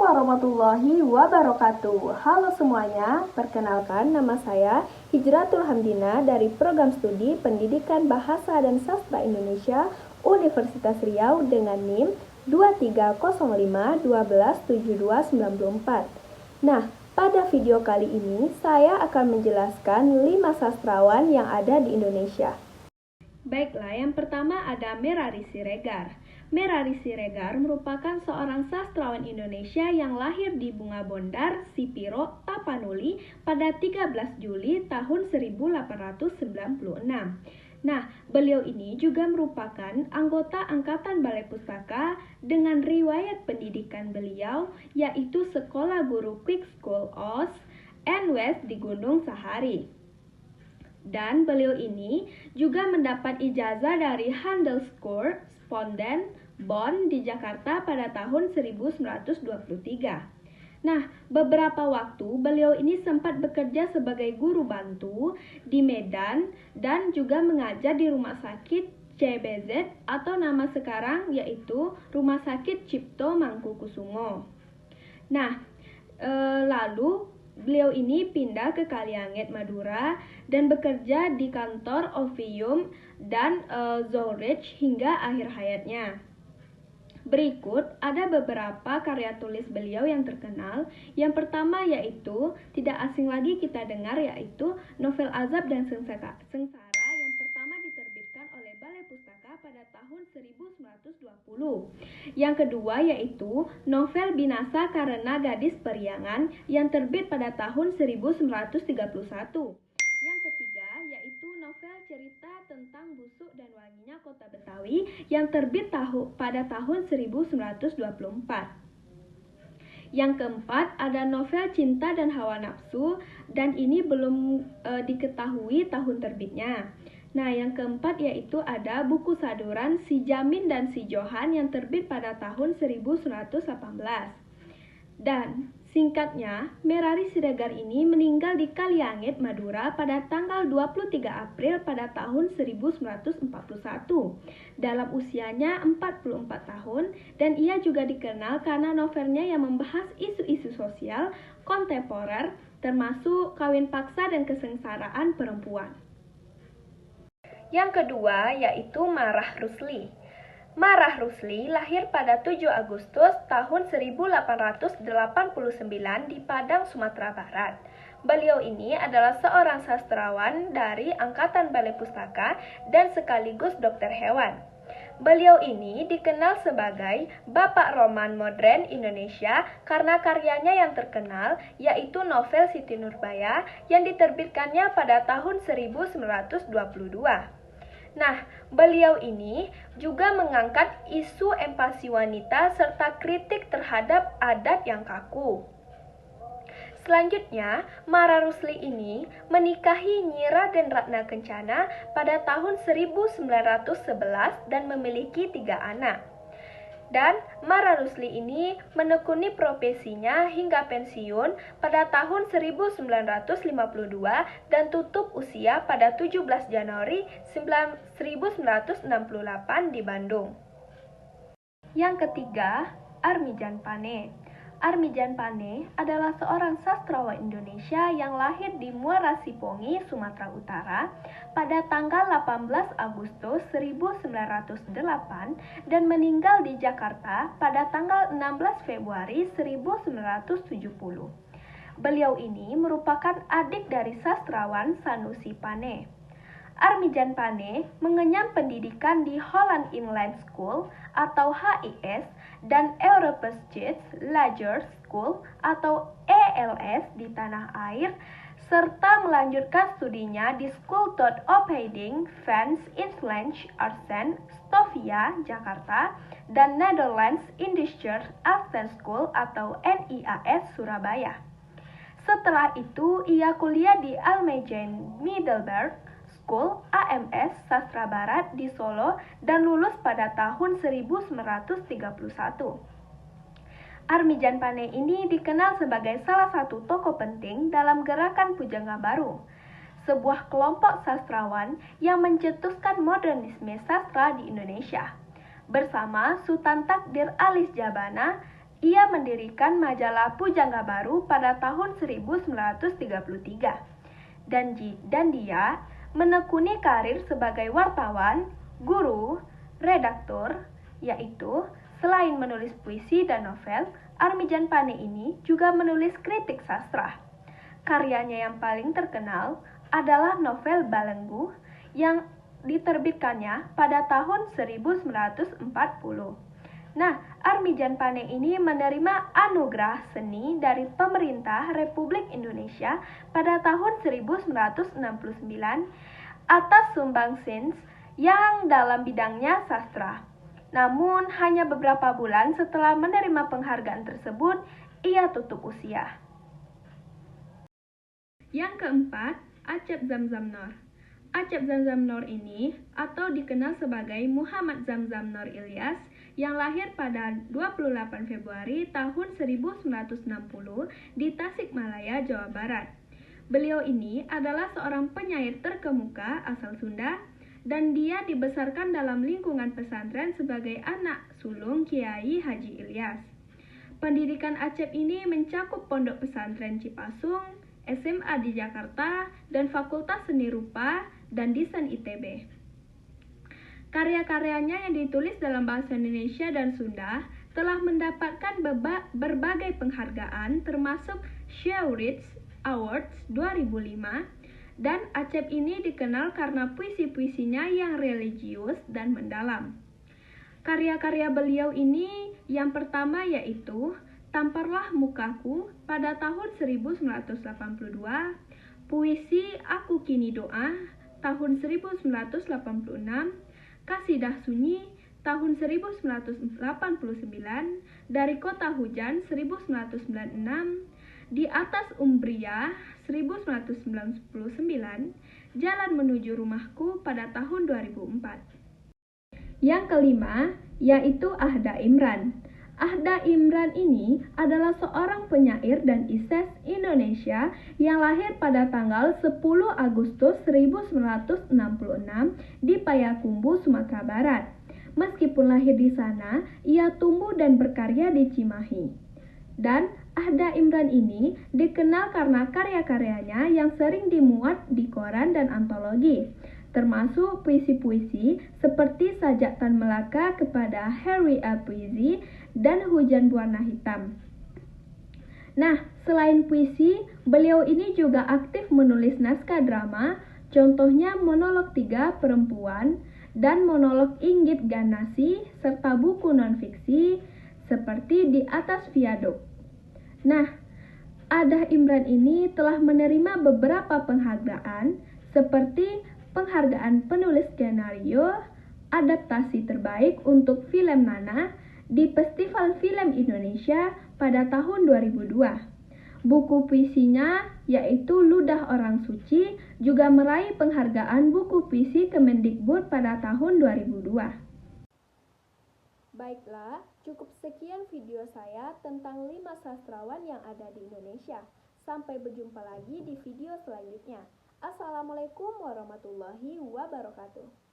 warahmatullahi wabarakatuh. Halo semuanya, perkenalkan nama saya Hijratul Hamdina dari Program Studi Pendidikan Bahasa dan Sastra Indonesia Universitas Riau dengan NIM 2305127294. Nah, pada video kali ini saya akan menjelaskan 5 sastrawan yang ada di Indonesia. Baiklah, yang pertama ada Merari Siregar. Merari Siregar merupakan seorang sastrawan Indonesia yang lahir di Bunga Bondar, Sipiro, Tapanuli pada 13 Juli tahun 1896. Nah, beliau ini juga merupakan anggota Angkatan Balai Pustaka dengan riwayat pendidikan beliau yaitu Sekolah Guru Quick School Oss and West di Gunung Sahari. Dan beliau ini juga mendapat ijazah dari Handelschool Sponden Bonn di Jakarta pada tahun 1923. Nah, beberapa waktu beliau ini sempat bekerja sebagai guru bantu di Medan dan juga mengajar di Rumah Sakit CBZ atau nama sekarang yaitu Rumah Sakit Cipto Mangkukusumo. Nah, lalu beliau ini pindah ke Kalianget, Madura dan bekerja di kantor Ovium dan Zollrich hingga akhir hayatnya. Berikut ada beberapa karya tulis beliau yang terkenal. Yang pertama yaitu tidak asing lagi kita dengar yaitu novel Azab dan Sengsara yang pertama diterbitkan oleh Balai Pustaka pada tahun 1920. Yang kedua yaitu novel Binasa Karena Gadis Periangan yang terbit pada tahun 1931. Yang ketiga yaitu novel cerita tentang busuk dan wanginya kota Betawi yang terbit pada tahun 1924. Yang keempat ada novel Cinta dan Hawa Nafsu dan ini belum diketahui tahun terbitnya. Nah, yang keempat yaitu ada buku saduran Si Jamin dan Si Johan yang terbit pada tahun 1918. Dan singkatnya, Merari Siregar ini meninggal di Kalianget, Madura pada tanggal 23 April pada tahun 1941 dalam usianya 44 tahun dan ia juga dikenal karena novelnya yang membahas isu-isu sosial kontemporer termasuk kawin paksa dan kesengsaraan perempuan. Yang kedua yaitu Marah Rusli. Marah Rusli lahir pada 7 Agustus tahun 1889 di Padang, Sumatera Barat. Beliau ini adalah seorang sastrawan dari Angkatan Balai Pustaka dan sekaligus dokter hewan. Beliau ini dikenal sebagai Bapak Roman Modern Indonesia karena karyanya yang terkenal yaitu novel Siti Nurbaya yang diterbitkannya pada tahun 1922. Nah, beliau ini juga mengangkat isu empati wanita serta kritik terhadap adat yang kaku. Selanjutnya, Mara Rusli ini menikahi Nyi Raden Ratna Kencana pada tahun 1911 dan memiliki 3 anak. Dan Mara Rusli ini menekuni profesinya hingga pensiun pada tahun 1952 dan tutup usia pada 17 Januari 1968 di Bandung. Yang ketiga, Armijan Pane. Armijan Pane adalah seorang sastrawan Indonesia yang lahir di Muara Sipongi, Sumatera Utara pada tanggal 18 Agustus 1908 dan meninggal di Jakarta pada tanggal 16 Februari 1970. Beliau ini merupakan adik dari sastrawan Sanusi Pane. Armijan Pane mengenyam pendidikan di Holland Inland School atau HIS dan Europese Leisure School atau ELS di tanah air serta melanjutkan studinya di School tot Opleiding Fans Inlandse Artsen, Stovia, Jakarta dan Netherlands Indischer Artsen School atau NIAS, Surabaya. Setelah itu, ia kuliah di Almegen Middelburg School AMS Sastra Barat di Solo dan lulus pada tahun 1931. Armijan Pane ini dikenal sebagai salah satu tokoh penting dalam gerakan Pujangga Baru, sebuah kelompok sastrawan yang mencetuskan modernisme sastra di Indonesia. Bersama Sultan Takdir Alis Jabana Ia mendirikan majalah Pujangga Baru pada tahun 1933. Dan dia menekuni karir sebagai wartawan, guru, redaktur, yaitu selain menulis puisi dan novel, Armijan Pane ini juga menulis kritik sastra. Karyanya yang paling terkenal adalah novel Balenggu yang diterbitkannya pada tahun 1940. Nah, Armijan Pane ini menerima anugerah seni dari pemerintah Republik Indonesia pada tahun 1969 atas sumbangsih yang dalam bidangnya sastra. Namun, hanya beberapa bulan setelah menerima penghargaan tersebut, ia tutup usia. Yang keempat, Acep Zamzam Noor. Acep Zamzam Noor ini, atau dikenal sebagai Muhammad Zamzam Noor Ilyas, yang lahir pada 28 Februari tahun 1960 di Tasikmalaya, Jawa Barat. Beliau ini adalah seorang penyair terkemuka asal Sunda, dan dia dibesarkan dalam lingkungan pesantren sebagai anak sulung Kiai Haji Ilyas. Pendidikan Acep ini mencakup Pondok Pesantren Cipasung, SMA di Jakarta, dan Fakultas Seni Rupa dan Desain ITB. Karya-karyanya yang ditulis dalam bahasa Indonesia dan Sunda telah mendapatkan berbagai penghargaan termasuk Shaurits Awards 2005, dan Acep ini dikenal karena puisi-puisinya yang religius dan mendalam. Karya-karya beliau ini yang pertama yaitu Tamparlah Mukaku pada tahun 1982, Puisi Aku Kini Doa tahun 1986, Kasidah Sunyi tahun 1989, Dari Kota Hujan 1996, Di Atas Umbria 1999, Jalan Menuju Rumahku pada tahun 2004. Yang kelima yaitu Ahda Imran. Ahda Imran ini adalah seorang penyair dan ises Indonesia yang lahir pada tanggal 10 Agustus 1966 di Payakumbuh, Sumatera Barat. Meskipun lahir di sana, ia tumbuh dan berkarya di Cimahi. Dan Ahda Imran ini dikenal karena karya-karyanya yang sering dimuat di koran dan antologi, termasuk puisi-puisi seperti Sajak Tan Melaka kepada Harry A. Puisi dan Hujan Berwarna Hitam. Nah, selain puisi, beliau ini juga aktif menulis naskah drama, contohnya monolog 3 Perempuan dan monolog Inggit Ganasih, serta buku non-fiksi seperti Di Atas Viaduk. Nah, Ahda Imran ini telah menerima beberapa penghargaan seperti penghargaan penulis skenario, adaptasi terbaik untuk film Nana di Festival Film Indonesia pada tahun 2002. Buku puisinya yaitu Ludah Orang Suci juga meraih penghargaan buku puisi Kemendikbud pada tahun 2002. Baiklah, cukup sekian video saya tentang 5 sastrawan yang ada di Indonesia. Sampai berjumpa lagi di video selanjutnya. Assalamualaikum warahmatullahi wabarakatuh.